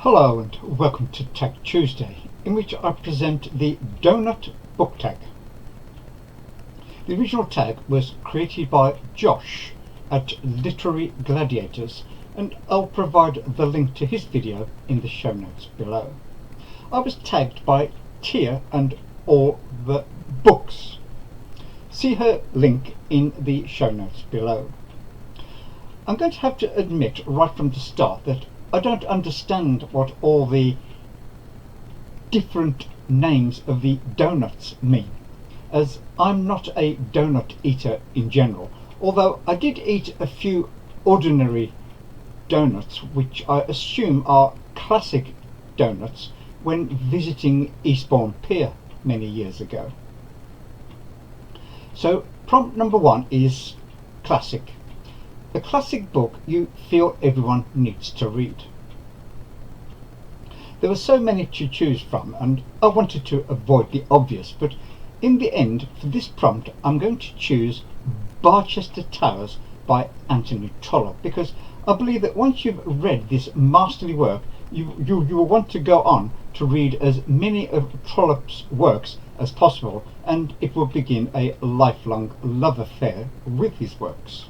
Hello and welcome to Tag Tuesday, in which I present the Doughnut Book Tag. The original tag was created by Josh at Literary Gladiators, and I'll provide the link to his video in the show notes below. I was tagged by Tia and all the books. See her link in the show notes below. I'm going to have to admit right from the start that I don't understand what all the different names of the donuts mean, as I'm not a donut eater in general, although I did eat a few ordinary donuts which I assume are classic donuts when visiting Eastbourne Pier many years ago. So prompt number 1 is classic. A classic book you feel everyone needs to read. There were so many to choose from and I wanted to avoid the obvious, but in the end for this prompt I'm going to choose Barchester Towers by Anthony Trollope, because I believe that once you've read this masterly work you will want to go on to read as many of Trollope's works as possible, and it will begin a lifelong love affair with his works.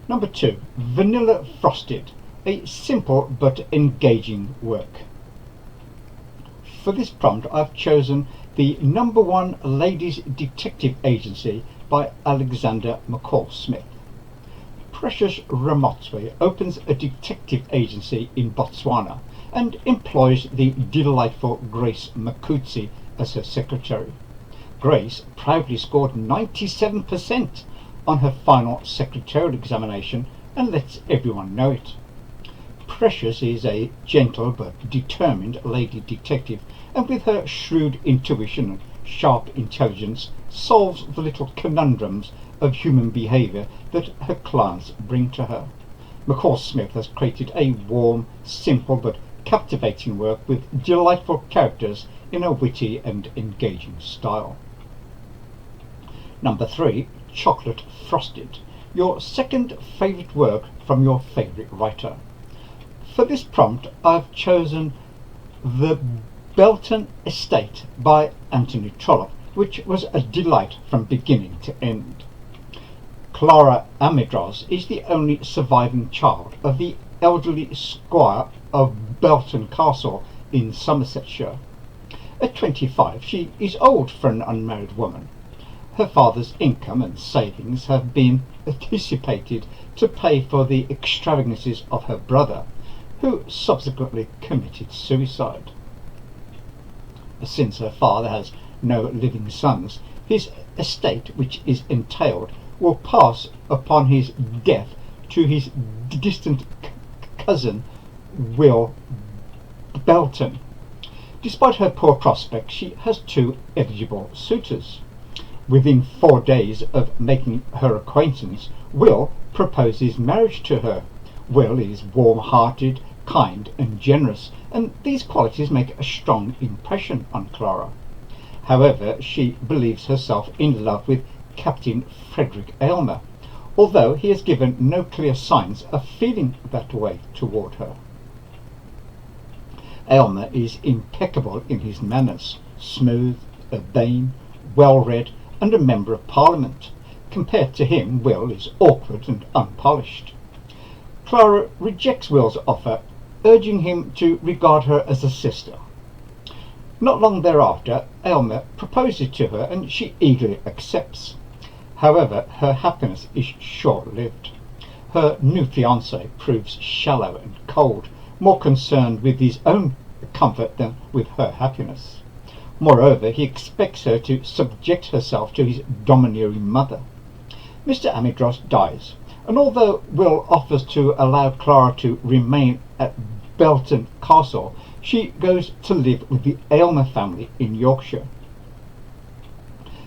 Number 2, Vanilla Frosted, a simple but engaging work. For this prompt I've chosen the number 1 Ladies Detective Agency by Alexander McCall Smith. Precious Ramotswe opens a detective agency in Botswana and employs the delightful Grace Makutsi as her secretary. Grace proudly scored 97% on her final secretarial examination and lets everyone know it. Precious is a gentle but determined lady detective, and with her shrewd intuition and sharp intelligence solves the little conundrums of human behaviour that her clients bring to her. McCall Smith has created a warm, simple but captivating work with delightful characters in a witty and engaging style. Number 3, Chocolate Frosted, your second favourite work from your favourite writer. For this prompt I've chosen The Belton Estate by Anthony Trollope, which was a delight from beginning to end. Clara Amidros is the only surviving child of the elderly squire of Belton Castle in Somersetshire. At 25 she is old for an unmarried woman. Her father's income and savings have been dissipated to pay for the extravagances of her brother, who subsequently committed suicide. Since her father has no living sons, his estate, which is entailed, will pass upon his death to his distant cousin Will Belton. Despite her poor prospects, she has 2 eligible suitors. Within 4 days of making her acquaintance, Will proposes marriage to her. Will is warm-hearted, kind and generous, and these qualities make a strong impression on Clara. However, she believes herself in love with Captain Frederick Aylmer, although he has given no clear signs of feeling that way toward her. Aylmer is impeccable in his manners, smooth, urbane, well-read, and a member of Parliament. Compared to him, Will is awkward and unpolished. Clara rejects Will's offer, urging him to regard her as a sister. Not long thereafter, Aylmer proposes to her and she eagerly accepts. However, her happiness is short-lived. Her new fiancé proves shallow and cold, more concerned with his own comfort than with her happiness. Moreover, he expects her to subject herself to his domineering mother. Mr. Amidros dies, and although Will offers to allow Clara to remain at Belton Castle, she goes to live with the Aylmer family in Yorkshire.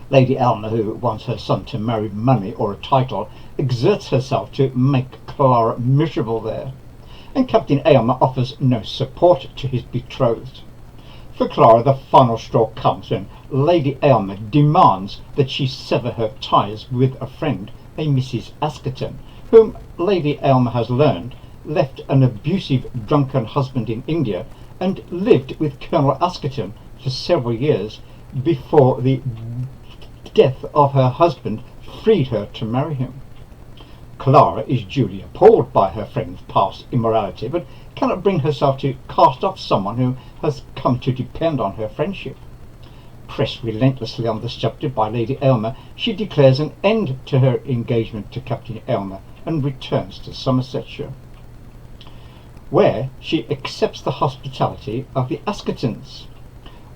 Lady Aylmer, who wants her son to marry money or a title, exerts herself to make Clara miserable there, and Captain Aylmer offers no support to his betrothed. For Clara, the final straw comes when Lady Aylmer demands that she sever her ties with a friend, a Mrs. Askerton, whom Lady Aylmer has learned left an abusive, drunken husband in India and lived with Colonel Askerton for several years before the death of her husband freed her to marry him. Clara is duly appalled by her friend's past immorality, but cannot bring herself to cast off someone who has come to depend on her friendship. Pressed relentlessly on the subject by Lady Aylmer, she declares an end to her engagement to Captain Aylmer and returns to Somersetshire, where she accepts the hospitality of the Askertons.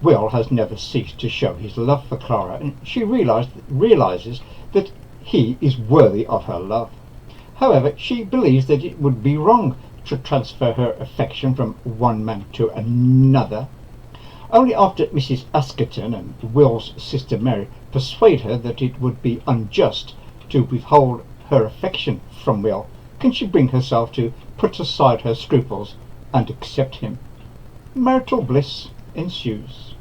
Will has never ceased to show his love for Clara, and she realizes that he is worthy of her love. However, she believes that it would be wrong to transfer her affection from one man to another. Only after Mrs. Askerton and Will's sister Mary persuade her that it would be unjust to withhold her affection from Will can she bring herself to put aside her scruples and accept him. Marital bliss ensues.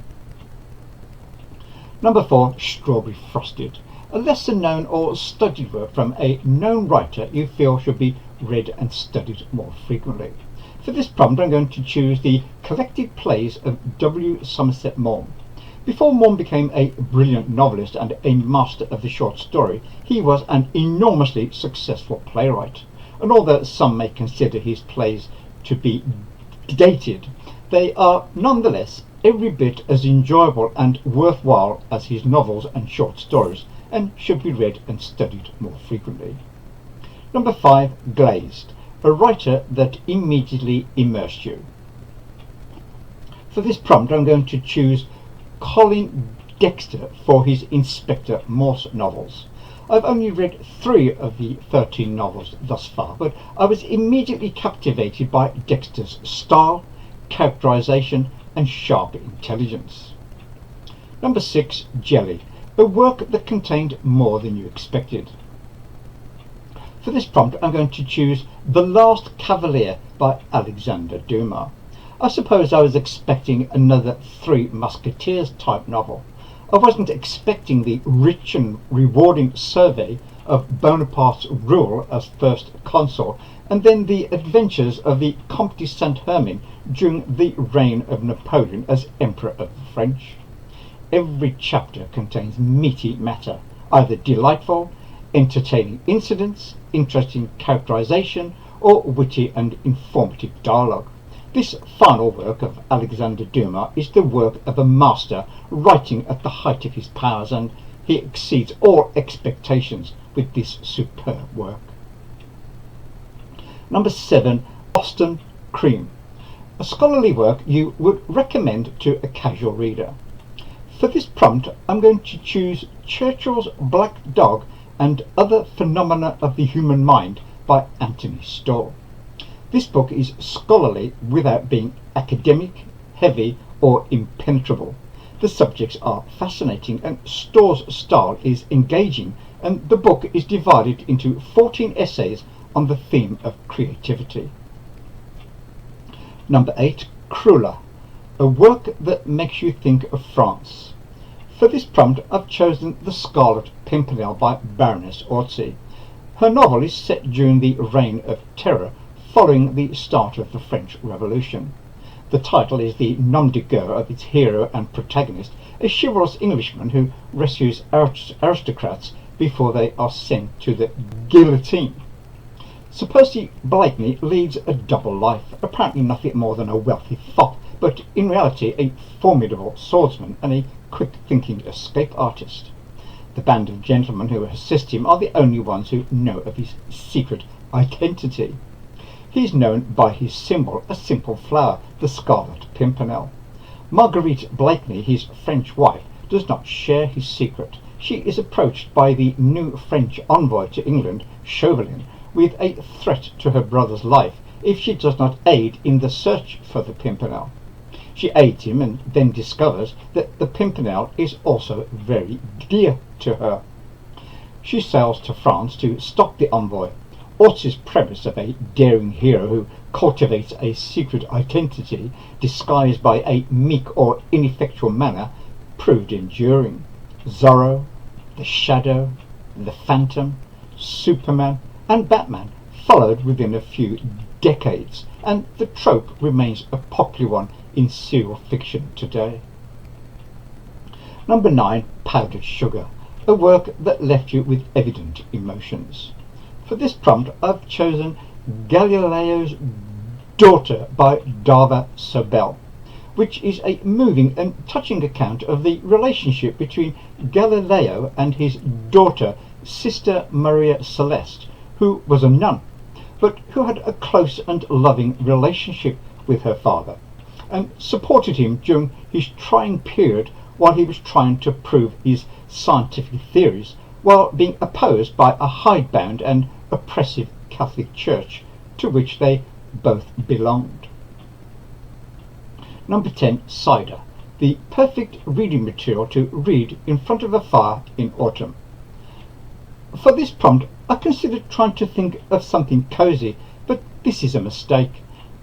Number 4, Strawberry Frosted. A lesser known or studied work from a known writer you feel should be read and studied more frequently. For this prompt I'm going to choose the collected plays of W. Somerset Maugham. Before Maugham became a brilliant novelist and a master of the short story, he was an enormously successful playwright, and although some may consider his plays to be dated, they are nonetheless every bit as enjoyable and worthwhile as his novels and short stories, and should be read and studied more frequently. Number 5, Glazed, a writer that immediately immersed you. For this prompt I'm going to choose Colin Dexter for his Inspector Morse novels. I've only read 3 of the 13 novels thus far, but I was immediately captivated by Dexter's style, characterization and sharp intelligence. Number 6, Jelly, a work that contained more than you expected. For this prompt I'm going to choose The Last Cavalier by Alexander Dumas. I suppose I was expecting another Three Musketeers type novel. I wasn't expecting the rich and rewarding survey of Bonaparte's rule as first consul, and then the adventures of the Comte de Saint-Hermin during the reign of Napoleon as Emperor of the French. Every chapter contains meaty matter, either delightful, entertaining incidents, interesting characterization, or witty and informative dialogue. This final work of Alexander Dumas is the work of a master writing at the height of his powers, and he exceeds all expectations with this superb work. Number 7, Boston Cream, a scholarly work you would recommend to a casual reader. For this prompt I'm going to choose Churchill's Black Dog and Other Phenomena of the Human Mind by Anthony Storr. This book is scholarly without being academic, heavy or impenetrable. The subjects are fascinating and Storr's style is engaging, and the book is divided into 14 essays on the theme of creativity. Number 8, Cruller, a work that makes you think of France. For this prompt I've chosen The Scarlet Pimpernel by Baroness Orczy. Her novel is set during the Reign of Terror, following the start of the French Revolution. The title is the nom de guerre of its hero and protagonist, a chivalrous Englishman who rescues aristocrats before they are sent to the guillotine. Sir Percy Blakeney leads a double life, apparently nothing more than a wealthy fop, but in reality a formidable swordsman and a quick-thinking escape artist. The band of gentlemen who assist him are the only ones who know of his secret identity. He is known by his symbol, a simple flower, the Scarlet Pimpernel. Marguerite Blakeney, his French wife, does not share his secret. She is approached by the new French envoy to England, Chauvelin, with a threat to her brother's life if she does not aid in the search for the Pimpernel. She aids him and then discovers that the Pimpernel is also very dear to her. She sails to France to stop the envoy. Orczy's premise of a daring hero who cultivates a secret identity disguised by a meek or ineffectual manner proved enduring. Zorro, the Shadow, the Phantom, Superman and Batman followed within a few decades, and the trope remains a popular one in serial fiction today. Number 9, Powdered Sugar, a work that left you with evident emotions. For this prompt, I've chosen Galileo's Daughter by Dava Sobel, which is a moving and touching account of the relationship between Galileo and his daughter, Sister Maria Celeste, who was a nun, but who had a close and loving relationship with her father, and supported him during his trying period while he was trying to prove his scientific theories, while being opposed by a hidebound and oppressive Catholic Church to which they both belonged. Number 10, Cider, the perfect reading material to read in front of a fire in autumn. For this prompt, I considered trying to think of something cosy, but this is a mistake.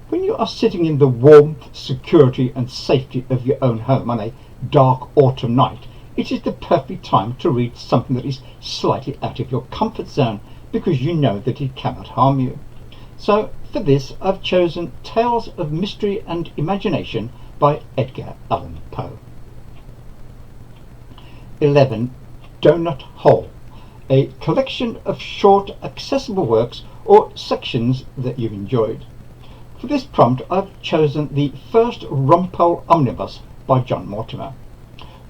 When you are sitting in the warmth, security and safety of your own home on a dark autumn night, it is the perfect time to read something that is slightly out of your comfort zone, because you know that it cannot harm you. So for this, I've chosen Tales of Mystery and Imagination by Edgar Allan Poe. 11, Doughnut Hole, a collection of short, accessible works or sections that you've enjoyed. For this prompt, I've chosen the first Rumpole Omnibus by John Mortimer,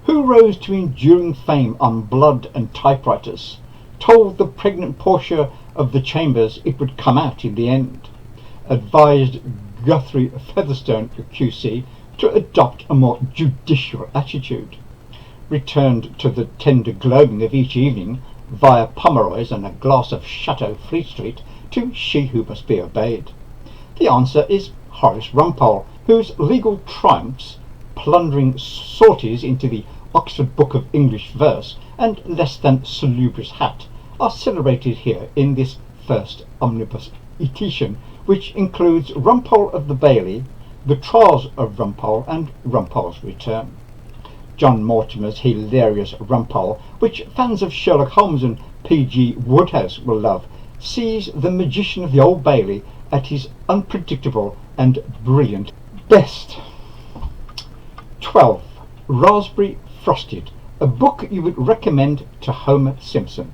who rose to enduring fame on Blood and Typewriters, told the pregnant Portia of the Chambers it would come out in the end, advised Guthrie Featherstone, QC, to adopt a more judicial attitude, returned to the tender gloaming of each evening via Pomeroy's and a glass of Chateau Fleet Street to She Who Must Be Obeyed. The answer is Horace Rumpole, whose legal triumphs, plundering sorties into the Oxford Book of English Verse and less than salubrious hat, are celebrated here in this first omnibus edition, which includes Rumpole of the Bailey, The Trials of Rumpole and Rumpole's Return. John Mortimer's hilarious Rumpole, which fans of Sherlock Holmes and P.G. Wodehouse will love, sees the magician of the Old Bailey at his unpredictable and brilliant best. 12, Raspberry Frosted, a book you would recommend to Homer Simpson.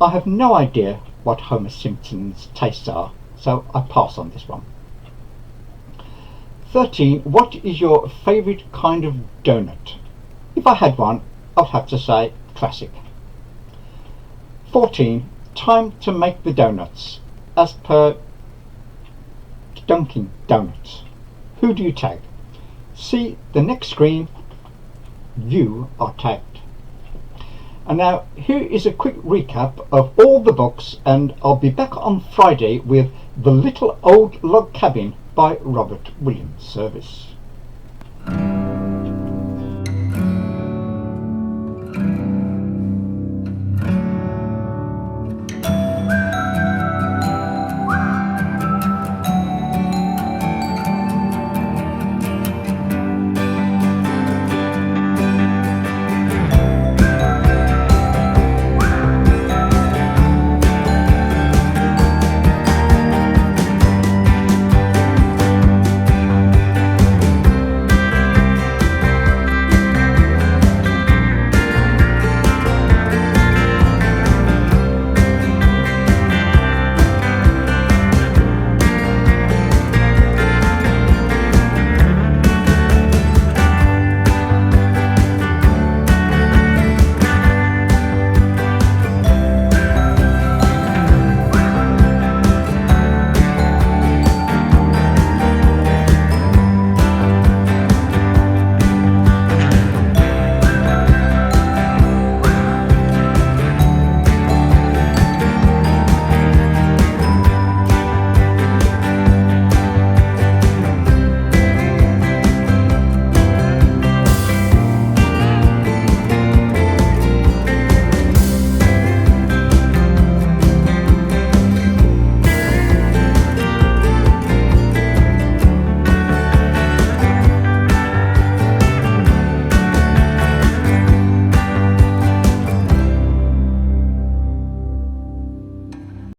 I have no idea what Homer Simpson's tastes are, so I pass on this one. 13, what is your favourite kind of donut? If I had one, I'd have to say classic. 14, time to make the donuts, as per Dunkin' Donuts. Who do you tag? See the next screen, you are tagged. And now here is a quick recap of all the books, and I'll be back on Friday with The Little Old Log Cabin by Robert William Service.